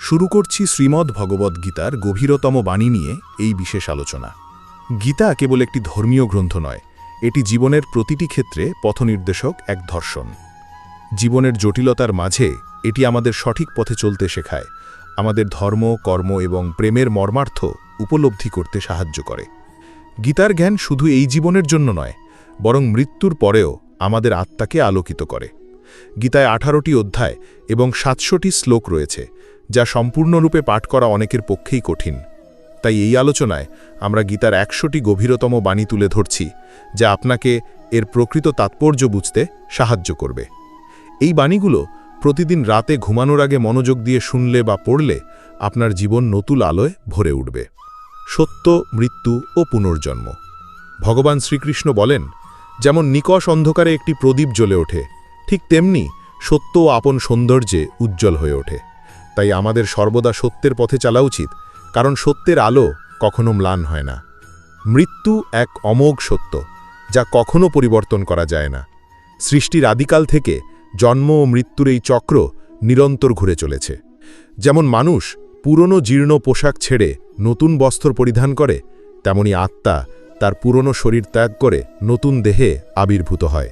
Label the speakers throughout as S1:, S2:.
S1: শুরু করছি শ্রীমদ্ ভগবদ্গীতার গভীরতম বাণী নিয়ে এই বিশেষ আলোচনা। গীতা কেবল একটি ধর্মীয় গ্রন্থ নয়, এটি জীবনের প্রতিটি ক্ষেত্রে পথনির্দেশক এক দর্শন। জীবনের জটিলতার মাঝে এটি আমাদের সঠিক পথে চলতে শেখায়, আমাদের ধর্ম, কর্ম এবং প্রেমের মর্মার্থ উপলব্ধি করতে সাহায্য করে। গীতার জ্ঞান শুধু এই জীবনের জন্য নয়, বরং মৃত্যুর পরেও আমাদের আত্মাকে আলোকিত করে। গীতায় 18টি অধ্যায় এবং 700টি শ্লোক রয়েছে, যা সম্পূর্ণরূপে পাঠ করা অনেকের পক্ষেই কঠিন। তাই এই আলোচনায় আমরা গীতার 100টি গভীরতম বাণী তুলে ধরছি, যা আপনাকে এর প্রকৃত তাৎপর্য বুঝতে সাহায্য করবে। এই বাণীগুলো প্রতিদিন রাতে ঘুমানোর আগে মনোযোগ দিয়ে শুনলে বা পড়লে আপনার জীবন নতুন আলোয় ভরে উঠবে। সত্য, মৃত্যু ও পুনর্জন্ম। ভগবান শ্রীকৃষ্ণ বলেন, যেমন নিকষ অন্ধকারে একটি প্রদীপ জ্বলে ওঠে, ঠিক তেমনি সত্য ও আপন সৌন্দর্যে উজ্জ্বল হয়ে ওঠে। তাই আমাদের সর্বদা সত্যের পথে চলা উচিত, কারণ সত্যের আলো কখনো ম্লান হয় না। মৃত্যু এক অমোঘ সত্য, যা কখনো পরিবর্তন করা যায় না। সৃষ্টির আদিকাল থেকে জন্ম ও মৃত্যুর এই চক্র নিরন্তর ঘুরে চলেছে। যেমন মানুষ পুরনো জীর্ণ পোশাক ছেড়ে নতুন বস্ত্র পরিধান করে, তেমনি আত্মা তার পুরনো শরীর ত্যাগ করে নতুন দেহে আবির্ভূত হয়।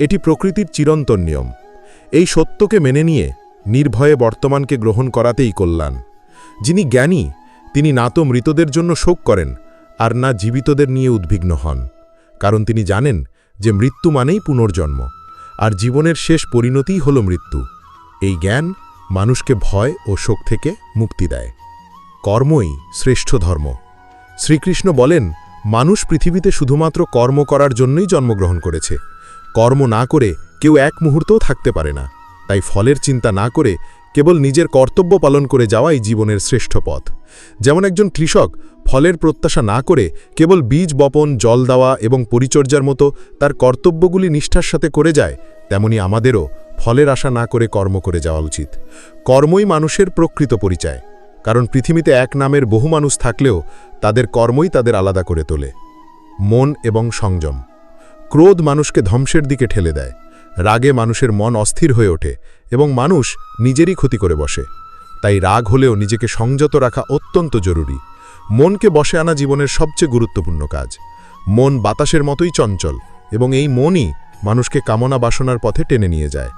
S1: এটি প্রকৃতির চিরন্তন নিয়ম। এই সত্যকে মেনে নিয়ে নির্ভয়ে বর্তমানকে গ্রহণ করাতেই কল্যাণ। যিনি জ্ঞানী, তিনি না তো মৃতদের জন্য শোক করেন আর না জীবিতদের নিয়ে উদ্বিগ্ন হন, কারণ তিনি জানেন যে মৃত্যু মানেই পুনর্জন্ম, আর জীবনের শেষ পরিণতিই হল মৃত্যু। এই জ্ঞান মানুষকে ভয় ও শোক থেকে মুক্তি দেয়। কর্মই শ্রেষ্ঠ ধর্ম। শ্রীকৃষ্ণ বলেন, মানুষ পৃথিবীতে শুধুমাত্র কর্ম করার জন্যই জন্মগ্রহণ করেছে। কর্ম না করে কেউ এক মুহূর্তও থাকতে পারে না। তাই ফলের চিন্তা না করে কেবল নিজের কর্তব্য পালন করে যাওয়াই জীবনের শ্রেষ্ঠ পথ। যেমন একজন কৃষক ফলের প্রত্যাশা না করে কেবল বীজ বপন, জল দেওয়া এবং পরিচর্যার মতো তার কর্তব্যগুলি নিষ্ঠার সাথে করে যায়, তেমনি আমাদেরও ফলের আশা না করে কর্ম করে যাওয়া উচিত। কর্মই মানুষের প্রকৃত পরিচয়, কারণ পৃথিবীতে এক নামের বহু মানুষ থাকলেও তাদের কর্মই তাদের আলাদা করে তোলে। মন এবং সংযম। ক্রোধ মানুষকে ধ্বংসের দিকে ঠেলে দেয়। রাগে মানুষের মন অস্থির হয়ে ওঠে এবং মানুষ নিজেরই ক্ষতি করে বসে। তাই রাগ হলেও নিজেকে সংযত রাখা অত্যন্ত জরুরি। মনকে বশে আনা জীবনের সবচেয়ে গুরুত্বপূর্ণ কাজ। মন বাতাসের মতোই চঞ্চল, এবং এই মনই মানুষকে কামনা বাসনার পথে টেনে নিয়ে যায়।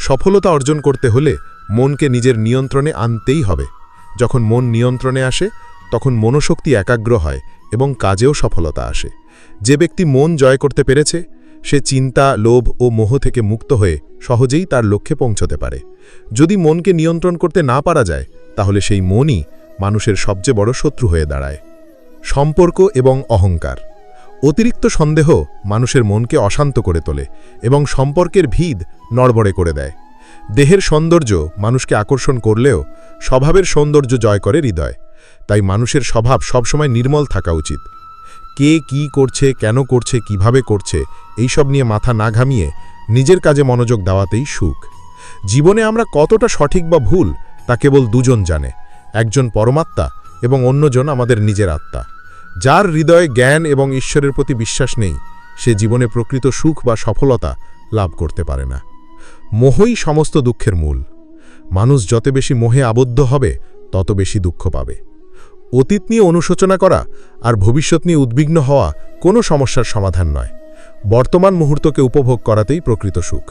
S1: সফলতা অর্জন করতে হলে মনকে নিজের নিয়ন্ত্রণে আনতেই হবে। যখন মন নিয়ন্ত্রণে আসে, তখন মনোশক্তি একাগ্র হয় এবং কাজেও সফলতা আসে। যে ব্যক্তি মন জয় করতে পেরেছে, সে চিন্তা, লোভ ও মোহ থেকে মুক্ত হয়ে সহজেই তার লক্ষ্যে পৌঁছতে পারে। যদি মনকে নিয়ন্ত্রণ করতে না পারা যায়, তাহলে সেই মনই মানুষের সবচেয়ে বড় শত্রু হয়ে দাঁড়ায়। সম্পর্ক এবং অহংকার। অতিরিক্ত সন্দেহ মানুষের মনকে অশান্ত করে তোলে এবং সম্পর্কের ভিত নড়বড়ে করে দেয়। দেহের সৌন্দর্য মানুষকে আকর্ষণ করলেও স্বভাবের সৌন্দর্য জয় করে হৃদয়। তাই মানুষের স্বভাব সবসময় নির্মল থাকা উচিত। কে কি করছে, কেন করছে, কিভাবে করছে, এইসব নিয়ে মাথা না ঘামিয়ে নিজের কাজে মনোযোগ দেওয়াতেই সুখ। জীবনে আমরা কতটা সঠিক বা ভুল তা কেবল দুজন জানে, একজন পরমাত্মা এবং অন্যজন আমাদের নিজের আত্মা। যার হৃদয়ে জ্ঞান এবং ঈশ্বরের প্রতি বিশ্বাস নেই, সে জীবনে প্রকৃত সুখ বা সফলতা লাভ করতে পারে না। মোহই সমস্ত দুঃখের মূল। মানুষ যত বেশি মোহে আবদ্ধ হবে, তত বেশি দুঃখ পাবে। অতীত নিয়ে অনুশোচনা করা আর ভবিষ্যৎ নিয়ে উদ্বিগ্ন হওয়া কোনো সমস্যার সমাধান নয়। বর্তমান মুহূর্তকে উপভোগ করাতেই প্রকৃত সুখ।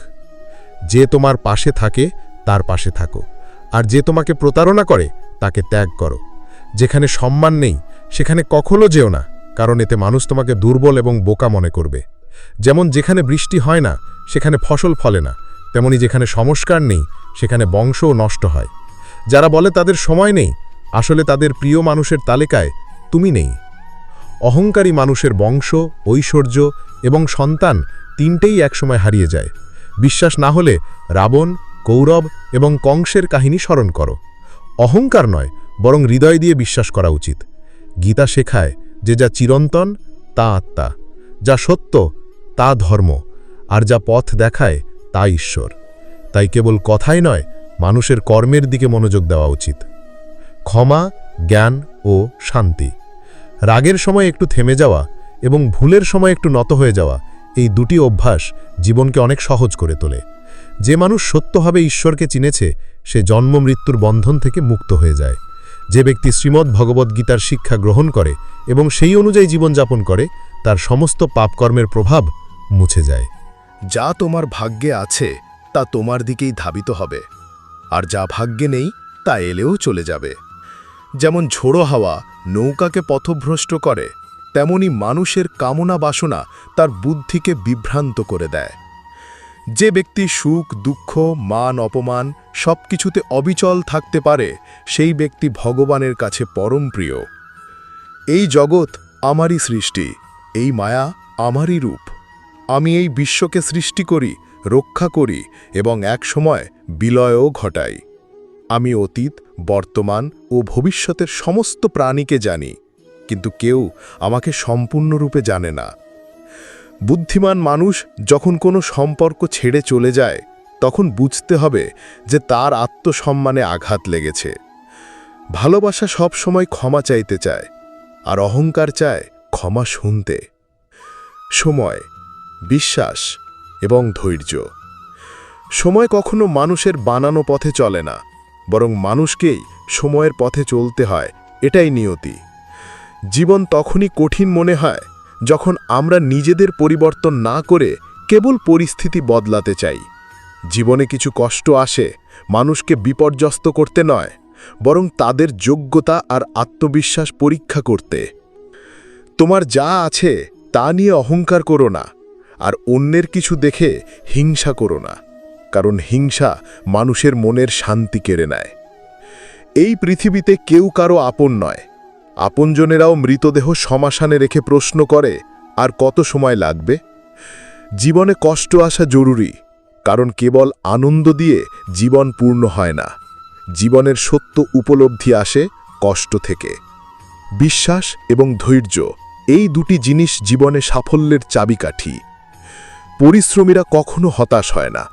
S1: যে তোমার পাশে থাকে তার পাশে থাকো, আর যে তোমাকে প্রতারণা করে তাকে ত্যাগ করো। যেখানে সম্মান নেই সেখানে কখনো যেও না, কারণ এতে মানুষ তোমাকে দুর্বল এবং বোকা মনে করবে। যেমন যেখানে বৃষ্টি হয় না সেখানে ফসল ফলে না, তেমনি যেখানে সংস্কার নেই সেখানে বংশও নষ্ট হয়। যারা বলে তাদের সময় নেই, আসলে তাদের প্রিয় মানুষের তালিকায় তুমি নেই। অহংকারী মানুষের বংশ, ঐশ্বর্য এবং সন্তান তিনটেই একসময় হারিয়ে যায়। বিশ্বাস না হলে রাবণ, কৌরব এবং কংসের কাহিনী স্মরণ করো। অহংকার নয়, বরং হৃদয় দিয়ে বিশ্বাস করা উচিত। গীতা শেখায় যে যা চিরন্তন তা আত্মা, যা সত্য তা ধর্ম, আর যা পথ দেখায় তা ঈশ্বর। তাই কেবল কথাই নয়, মানুষের কর্মের দিকে মনোযোগ দেওয়া উচিত। ক্ষমা, জ্ঞান ও শান্তি। রাগের সময় একটু থেমে যাওয়া এবং ভুলের সময় একটু নত হয়ে যাওয়া, এই দুটি অভ্যাস জীবনকে অনেক সহজ করে তোলে।
S2: যে মানুষ সত্যভাবে ঈশ্বরকে চিনেছে সে জন্ম মৃত্যুর বন্ধন থেকে মুক্ত হয়ে যায়। যে ব্যক্তি শ্রীমদ্ ভগবদ্গীতার শিক্ষা গ্রহণ করে এবং সেই অনুযায়ী জীবনযাপন করে তার সমস্ত পাপকর্মের প্রভাব মুছে যায়।
S1: যা তোমার ভাগ্যে আছে তা তোমার দিকেই ধাবিত হবে, আর যা ভাগ্যে নেই তা এলেও চলে যাবে। যেমন ঝোড়ো হাওয়া নৌকাকে পথভ্রষ্ট করে, তেমনি মানুষের কামনা বাসনা তার বুদ্ধিকে বিভ্রান্ত করে দেয়। যে ব্যক্তি সুখ দুঃখ মান অপমান সবকিছুতে অবিচল থাকতে পারে সেই ব্যক্তি ভগবানের কাছে পরম প্রিয়। এই জগৎ আমারই সৃষ্টি, এই মায়া আমারই রূপ। আমি এই বিশ্বকে সৃষ্টি করি, রক্ষা করি এবং একসময় বিলয়ও ঘটাই। আমি অতীত, বর্তমান ও ভবিষ্যতের সমস্ত প্রাণীকে জানি, কিন্তু কেউ আমাকে সম্পূর্ণরূপে জানে না। বুদ্ধিমান মানুষ যখন কোনো সম্পর্ক ছেড়ে চলে যায় তখন বুঝতে হবে যে তার আত্মসম্মানে আঘাত লেগেছে। ভালোবাসা সব সময় ক্ষমা চাইতে চায়, আর অহংকার চায় ক্ষমা শুনতে। সময়, বিশ্বাস এবং ধৈর্য। সময় কখনো মানুষের বানানো পথে চলে না, বরং মানুষকেই সময়ের পথে চলতে হয়, এটাই নিয়তি। জীবন তখনই কঠিন মনে হয় যখন আমরা নিজেদের পরিবর্তন না করে কেবল পরিস্থিতি বদলাতে চাই। জীবনে কিছু কষ্ট আসে মানুষকে বিপর্যস্ত করতে নয়, বরং তাদের যোগ্যতা আর আত্মবিশ্বাস পরীক্ষা করতে। তোমার যা আছে তা নিয়ে অহংকার করো না, আর অন্যের কিছু দেখে হিংসা করো না, কারণ হিংসা মানুষের মনের শান্তি কেড়ে নেয়। এই পৃথিবীতে কেউ কারো আপন নয়। আপনজনেরাও মৃতদেহ শ্মশানে রেখে প্রশ্ন করে, আর কত সময় লাগবে? জীবনে কষ্ট আসা জরুরি, কারণ কেবল আনন্দ দিয়ে জীবন পূর্ণ হয় না। জীবনের সত্য উপলব্ধি আসে কষ্ট থেকে। বিশ্বাস এবং ধৈর্য, এই দুটি জিনিস জীবনে সাফল্যের চাবিকাঠি। পরিশ্রমীরা কখনো হতাশ হয় না।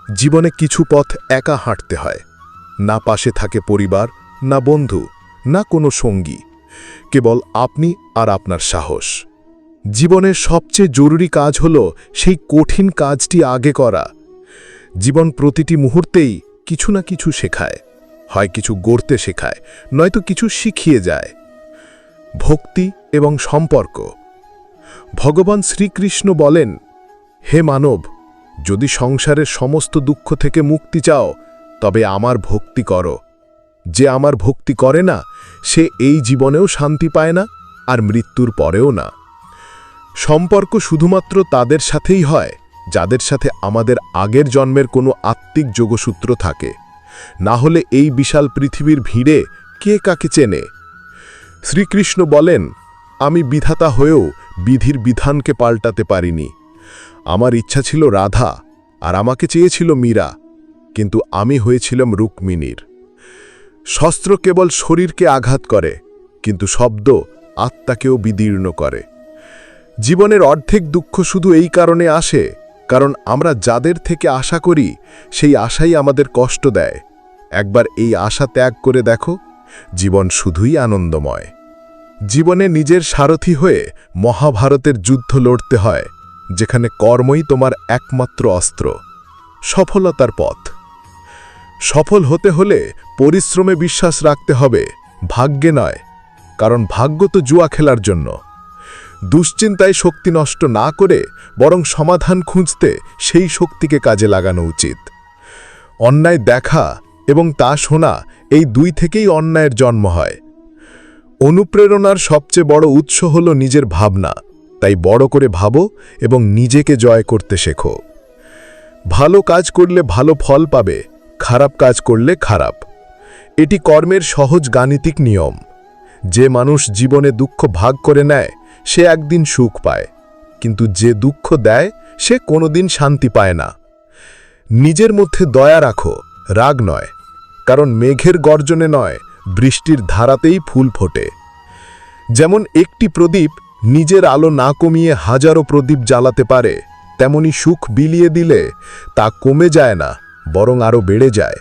S1: জীবনে কিছু পথ একা হাঁটতে হয়, না পাশে থাকে পরিবার, না বন্ধু, না কোনো সঙ্গী, কেবল আপনি আর আপনার সাহস। জীবনের সবচেয়ে জরুরি কাজ হল সেই কঠিন কাজটি আগে করা। জীবন প্রতিটি মুহূর্তেই কিছু না কিছু শেখায়, হয় কিছু গড়তে শেখায়, নয়তো কিছু শিখিয়ে যায়। ভক্তি এবং সম্পর্ক। ভগবান শ্রীকৃষ্ণ বলেন, হে মানব, যদি সংসারের সমস্ত দুঃখ থেকে মুক্তি চাও তবে আমার ভক্তি করো। যে আমার ভক্তি করে না সে এই জীবনেও শান্তি পায় না, আর মৃত্যুর পরেও না। সম্পর্ক শুধুমাত্র তাদের সাথেই হয় যাদের সাথে আমাদের আগের জন্মের কোনো আত্মিক যোগসূত্র থাকে, না হলে এই বিশাল পৃথিবীর ভিড়ে কে কাকে চেনে। শ্রীকৃষ্ণ বলেন, আমি বিধাতা হয়েও বিধির বিধানকে পাল্টাতে পারিনি। আমার ইচ্ছা ছিল রাধা, আর আমাকে চেয়েছিল মীরা, কিন্তু আমি হয়েছিলাম রুক্মিণীর। শস্ত্র কেবল শরীরকে আঘাত করে, কিন্তু শব্দ আত্মাকেও বিদীর্ণ করে। জীবনের অর্ধেক দুঃখ শুধু এই কারণে আসে কারণ আমরা যাদের থেকে আশা করি সেই আশাই আমাদের কষ্ট দেয়। একবার এই আশা ত্যাগ করে দেখো, জীবন শুধুই আনন্দময়। জীবনে নিজের সারথি হয়ে মহাভারতের যুদ্ধ লড়তে হয়, যেখানে কর্মই তোমার একমাত্র অস্ত্র। সফলতার পথ। সফল হতে হলে পরিশ্রমে বিশ্বাস রাখতে হবে, ভাগ্যে নয়, কারণ ভাগ্য তো জুয়া খেলার জন্য। দুশ্চিন্তায় শক্তি নষ্ট না করে বরং সমাধান খুঁজতে সেই শক্তিকে কাজে লাগানো উচিত। অন্যায় দেখা এবং তা শোনা, এই দুই থেকেই অন্যায়ের জন্ম হয়। অনুপ্রেরণার সবচেয়ে বড় উৎস হল নিজের ভাবনা, তাই বড় করে ভাবো এবং নিজেকে জয় করতে শেখো। ভালো কাজ করলে ভালো ফল পাবে, খারাপ কাজ করলে খারাপ। এটি কর্মের সহজ গাণিতিক নিয়ম। যে মানুষ জীবনে দুঃখ ভাগ করে নেয় সে একদিন সুখ পায়, কিন্তু যে দুঃখ দেয় সে কোনোদিন শান্তি পায় না। নিজের মধ্যে দয়া রাখো, রাগ নয়, কারণ মেঘের গর্জনে নয়, বৃষ্টির ধারাতেই ফুল ফোটে। যেমন একটি প্রদীপ নিজের আলো না কমিয়ে হাজারো প্রদীপ জ্বালাতে পারে, তেমনি সুখ বিলিয়ে দিলে তা কমে যায় না, বরং আরও বেড়ে যায়।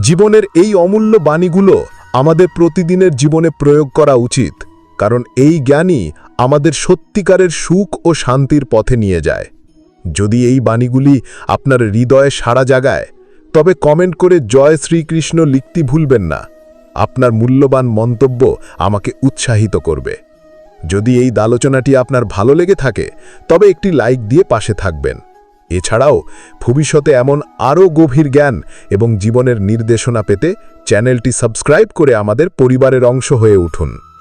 S1: জীবনের এই অমূল্য বাণীগুলো আমাদের প্রতিদিনের জীবনে প্রয়োগ করা উচিত, কারণ এই জ্ঞানই আমাদের সত্যিকারের সুখ ও শান্তির পথে নিয়ে যায়। যদি এই বাণীগুলি আপনার হৃদয়ে সাড়া জাগায়, তবে কমেন্ট করে জয় শ্রীকৃষ্ণ লিখতে ভুলবেন না। আপনার মূল্যবান মন্তব্য আমাকে উৎসাহিত করবে। যদি এই আলোচনাটি আপনার ভালো লেগে থাকে, তবে একটি লাইক দিয়ে পাশে থাকবেন। এছাড়াও ভবিষ্যতে এমন আরও গভীর জ্ঞান এবং জীবনের নির্দেশনা পেতে চ্যানেলটি সাবস্ক্রাইব করে আমাদের পরিবারের অংশ হয়ে উঠুন।